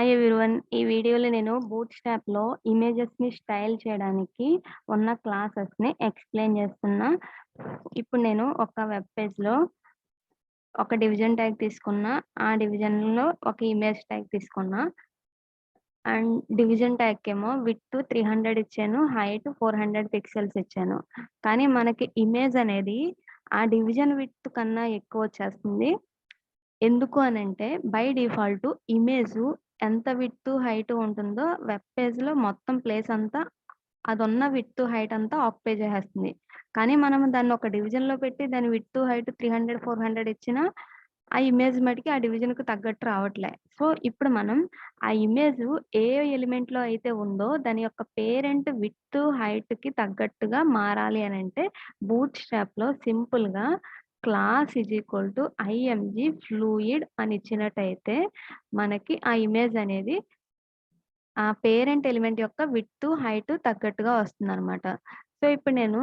Hi everyone. ఈ వీడియోలో నేను బూట్‌స్ట్రాప్‌లో ఇమేజెస్‌ని స్టైల్ చేయడానికి ఉన్న క్లాసెస్‌ని ఎక్స్‌ప్లెయిన్ చేస్తున్నా. ఇప్పుడు నేను ఒక వెబ్ పేజ్‌లో ఒక డివిజన్ ట్యాగ్ తీసుకున్నా. ఆ డివిజన్‌లో ఒక ఇమేజ్ ట్యాగ్ తీసుకున్నా. అండ్ డివిజన్ ట్యాగ్‌కేమో విడ్త్ 300 ఇచ్చాను. హైట్ 400 పిక్సెల్స్ ఇచ్చాను. కానీ మనకి ఇమేజ్ అనేది ఆ డివిజన్ విడ్త్ కన్నా ఎక్కువొచ్చేస్తుంది. ఎందుకు అనంటే బై డిఫాల్ట్ ఇమేజు ఎంత విడ్త్, హైట్ ఉంటుందో వెబ్ పేజ్‌లో మొత్తం ప్లేస్ అంతా అదున్న విడ్త్, హైట్ అంతా ఆక్యుపై చేసేస్తుంది. కానీ మనం దాన్ని ఒక డివిజన్‌లో పెట్టి దాని విడ్త్, హైట్ 300, 400 ఇచ్చినా ఆ ఇమేజ్ మటికి ఆ డివిజన్‌కి తగ్గట్టు రావట్లే. సో, ఇప్పుడు మనం ఆ ఇమేజు ఏ ఎలిమెంట్‌లో అయితే ఉందో దాని యొక్క పేరెంట్ విడ్త్, హైట్‌కి తగ్గట్టుగా మారాలి అనంటే బూట్‌స్ట్రాప్‌లో సింపుల్‌గా క్లాస్ IMG ఫ్లూయిడ్ అని ఇచ్చినట్టయితే మనకి ఆ ఇమేజ్ అనేది ఆ పేరెంట్ ఎలిమెంట్ యొక్క విడ్త్, హైట్ తగ్గట్టుగా వస్తుందనమాట. సో, ఇప్పుడు నేను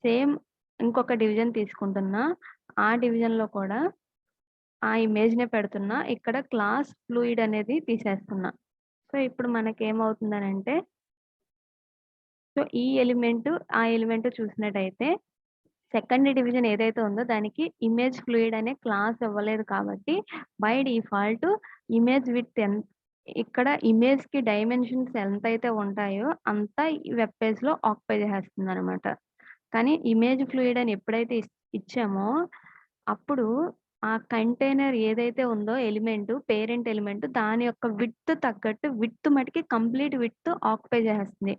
సేమ్ ఇంకొక డివిజన్ తీసుకుంటున్నా. ఆ డివిజన్‌లో కూడా ఆ ఇమేజ్‌నే పెడుతున్నా. ఇక్కడ క్లాస్ ఫ్లూయిడ్ అనేది తీసేస్తున్నా. సో, ఇప్పుడు మనకేమవుతుందనంటే ఈ ఎలిమెంట్, ఆ ఎలిమెంట్ చూసినట్టయితే సెకండ్ డివిజన్ ఏదైతే ఉందో దానికి ఇమేజ్ ఫ్లూయిడ్ అనే క్లాస్ ఇవ్వలేదు కాబట్టి బై డిఫాల్ట్ ఇమేజ్ విడ్త్ ఇక్కడ ఇమేజ్‌కి డైమెన్షన్స్ ఎంతైతే ఉంటాయో అంతా ఈ వెబ్ పేజ్‌లో ఆక్యుపై చేసేస్తుందనమాట. కానీ ఇమేజ్ ఫ్లూయిడ్ అని ఎప్పుడైతే ఇచ్చామో అప్పుడు ఆ కంటైనర్ ఏదైతే ఉందో పేరెంట్ ఎలిమెంట్ దాని యొక్క విడ్త్ తగ్గట్టు విడ్త్ మటికి కంప్లీట్ విడ్త్ ఆక్యుపై చేసేస్తుంది.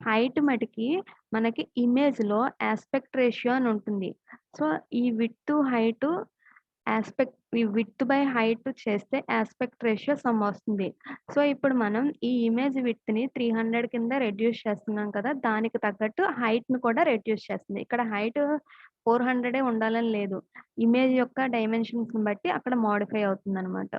హైట్ మటికి మనకి ఇమేజ్‌లో యాస్పెక్ట్ రేషియో అని ఉంటుంది. సో, ఈ హైటు ఈ విడ్త్ బై హైట్ చేస్తే యాస్పెక్ట్ రేషియో సమ్ వస్తుంది. సో, ఇప్పుడు మనం ఈ ఇమేజ్ విడ్త్‌ని 300 కింద రెడ్యూస్ చేస్తున్నాం కదా! దానికి తగ్గట్టు హైట్‌ని కూడా రెడ్యూస్ చేస్తుంది. ఇక్కడ హైట్ 400 ఉండాలని లేదు. ఇమేజ్ యొక్క డైమెన్షన్స్‌ని బట్టి అక్కడ మోడిఫై అవుతుందనమాట.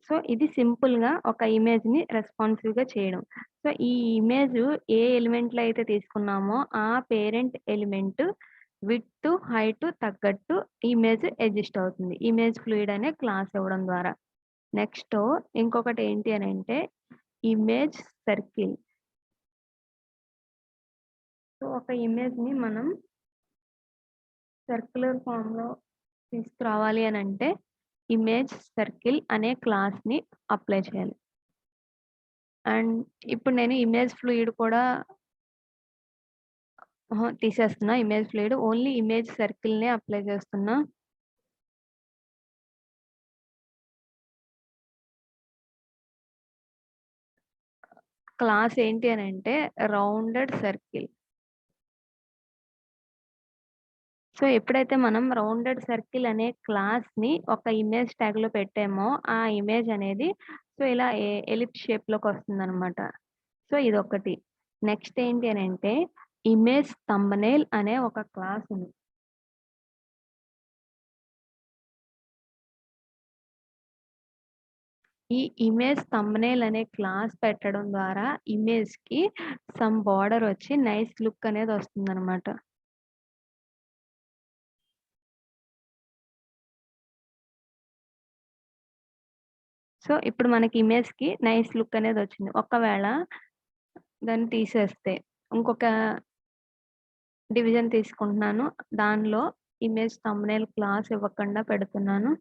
సో, ఇది సింపుల్‌గా ఒక ఇమేజ్‌ని రెస్పాన్సివ్‌గా చేయడం. సో, ఈ ఇమేజు ఏ ఎలిమెంట్‌లో అయితే తీసుకున్నామో ఆ పేరెంట్ ఎలిమెంట్ విడ్త్, హైట్ తగ్గట్టు ఇమేజ్ అడ్జస్ట్ అవుతుంది. ఇమేజ్ ఫ్లూయిడ్ అనే క్లాస్ ఇవ్వడం ద్వారా. నెక్స్ట్ ఇంకొకటి ఏంటి అనంటే ఇమేజ్ సర్కిల్. సో, ఒక ఇమేజ్‌ని మనం సర్క్యులర్ ఫార్మ్‌లో తీసుకురావాలి అనంటే ఇమేజ్ సర్కిల్ అనే క్లాస్‌ని అప్లై చేయాలి. అండ్ ఇప్పుడు నేను ఇమేజ్ ఫ్లూయిడ్ కూడా తీసేస్తున్నా ఇమేజ్ ఫ్లూయిడ్. ఓన్లీ ఇమేజ్ సర్కిల్‌నే అప్లై చేస్తున్నా. క్లాస్ ఏంటి అనంటే రౌండెడ్ సర్కిల్. సో, ఎప్పుడైతే మనం రౌండెడ్ సర్కిల్ అనే క్లాస్‌ని ఒక ఇమేజ్ ట్యాగ్‌లో పెట్టామో ఆ ఇమేజ్ అనేది ఇలా ఎలిప్స్ షేప్‌లోకొస్తుందనమాట. సో, ఇదొకటి. నెక్స్ట్ ఏంటి అనంటే ఇమేజ్ థంబ్‌నెయిల్ అనే ఒక క్లాస్ ఉంది. ఈ ఇమేజ్ థంబ్‌నెయిల్ అనే క్లాస్ పెట్టడం ద్వారా ఇమేజ్‌కి సమ్ బోర్డర్ వచ్చి నైస్ లుక్ అనేది వస్తుందనమాట. సో, ఇప్పుడు మనకి ఇమేజ్‌కి నైస్ లుక్ అనేది వచ్చింది. ఒకవేళ దాన్ని తీసేస్తే ఇంకొక డివిజన్ తీసుకుంటున్నాను. దానిలో ఇమేజ్ థంబ్‌నెయిల్ క్లాస్ ఇవ్వకుండా పెడుతున్నాను.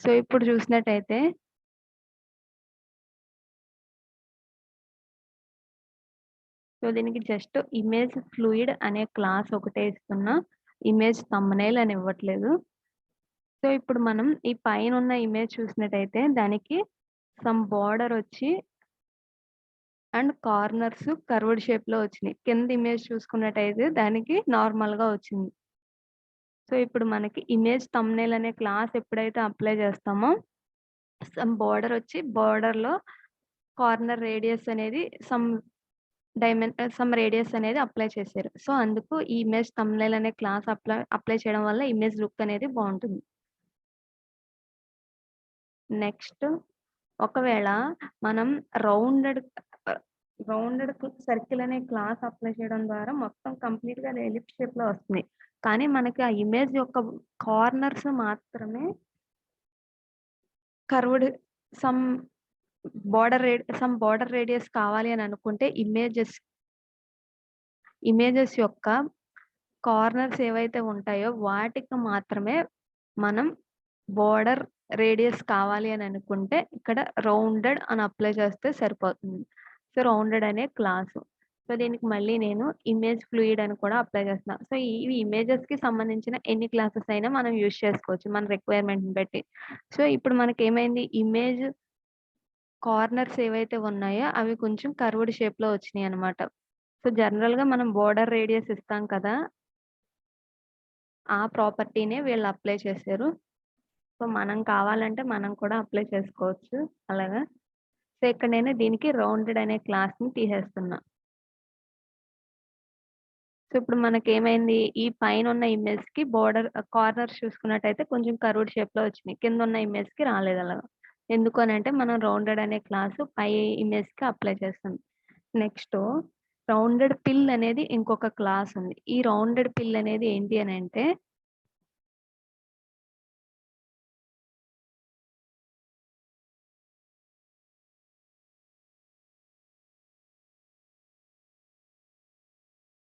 సో, ఇప్పుడు చూసినట్టయితే దీనికి జస్ట్ ఇమేజ్ ఫ్లూయిడ్ అనే క్లాస్ ఒకటే ఇస్తున్నా. ఇమేజ్ థంబ్‌నెయిల్ అని ఇవ్వట్లేదు. సో, ఇప్పుడు మనం ఈ పైనున్న ఇమేజ్ చూసినట్టయితే దానికి సమ్ బోర్డర్ వచ్చి అండ్ కార్నర్స్ కర్వ్డ్ షేప్‌లో వచ్చినియి. కింద ఇమేజ్ చూసుకున్నట్టయితే దానికి నార్మల్‌గా వచ్చింది. సో, ఇప్పుడు మనకి ఇమేజ్ థంబ్‌నెయిల్ అనే క్లాస్ ఎప్పుడైతే అప్లై చేస్తామో సమ్ బోర్డర్ వచ్చి బోర్డర్‌లో కార్నర్ రేడియస్ అనేది సమ్ రేడియస్ అనేది అప్లై చేశారు. సో, అందుకు ఈ ఇమేజ్ థంబ్‌నెయిల్ అనే క్లాస్ అప్లై చేయడం వల్ల ఇమేజ్ లుక్ అనేది బావుంటుంది. నెక్స్ట్ ఒకవేళ మనం రౌండెడ్ రౌండెడ్ సర్కిల్ అనే క్లాస్ అప్లై చేయడం ద్వారా మొత్తం కంప్లీట్‌గా అది ఎలిప్స్ షేప్‌లో వస్తుంది. కానీ మనకి ఆ ఇమేజ్ యొక్క కార్నర్స్ మాత్రమే కర్వ్డ్ సమ్ బార్డర్ రేడియస్ కావాలి అని అనుకుంటే ఇమేజెస్ యొక్క కార్నర్స్ ఏవైతే ఉంటాయో వాటికి మాత్రమే మనం బోర్డర్ రేడియస్ కావాలి అని అనుకుంటే ఇక్కడ రౌండెడ్ అని అప్లై చేస్తే సరిపోతుంది. సో, రౌండెడ్ అనే క్లాసు. సో, దీనికి మళ్ళీ నేను ఇమేజ్ ఫ్లూయిడ్ అని కూడా అప్లై చేస్తున్నా. సో, ఇవి ఇమేజెస్‌కి సంబంధించిన ఎన్ని క్లాసెస్ అయినా మనం యూజ్ చేసుకోవచ్చు మన రిక్వైర్మెంట్‌ని బట్టి. సో, ఇప్పుడు మనకేమైంది ఇమేజ్ కార్నర్స్ ఏవైతే ఉన్నాయో అవి కొంచెం కర్వ్డ్ షేప్‌లో వచ్చినాయన్నమాట. సో, జనరల్‌గా మనం బోర్డర్ రేడియస్ ఇస్తాం కదా! ఆ ప్రాపర్టీనే వీళ్ళు అప్లై చేశారు. సో, మనం కావాలంటే మనం కూడా అప్లై చేసుకోవచ్చు అలాగా. సో, ఇక్కడ నేను దీనికి రౌండెడ్ అనే క్లాస్‌ని తీసేస్తున్నా. సో, ఇప్పుడు మనకేమైంది ఈ పైనున్న ఇమేజ్‌కి కార్నర్స్ చూసుకున్నట్టయితే కొంచెం కర్వ్డ్ షేప్‌లో వచ్చినాయి. కిందున్న ఇమేజ్‌కి రాలేదు అలాగా. ఎందుకు అనంటే మనం రౌండెడ్ అనే క్లాసు పై ఇమేజ్‌కి అప్లై చేస్తాం. నెక్స్టు రౌండెడ్ పిల్ అనేది ఇంకొక క్లాస్ ఉంది. ఈ రౌండెడ్ పిల్ అనేది ఏంటి అనంటే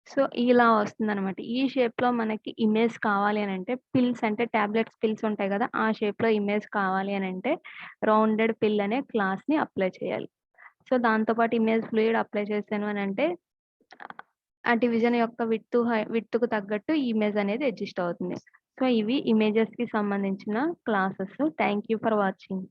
సో, ఇలా వస్తుందనమాట. ఈ షేప్‌లో మనకి ఇమేజ్ కావాలి అనంటే పిల్స్ అంటే టాబ్లెట్స్ పిల్స్ ఉంటాయి గదా! ఆ షేప్‌లో ఇమేజ్ కావాలి అనంటే రౌండెడ్ పిల్ అనే క్లాస్‌ని అప్లై చేయాలి. సో, దాంతో పాటు ఇమేజ్ ఫ్లూయిడ్ అప్లై చేశాను అనంటే ఆ డివిజన్ యొక్క విడ్త్‌కు తగ్గట్టు ఈ ఇమేజ్ అనేది అడ్జస్ట్ అవుతుంది. సో, ఇవి ఇమేజెస్‌కి సంబంధించిన classes. Thank you for watching.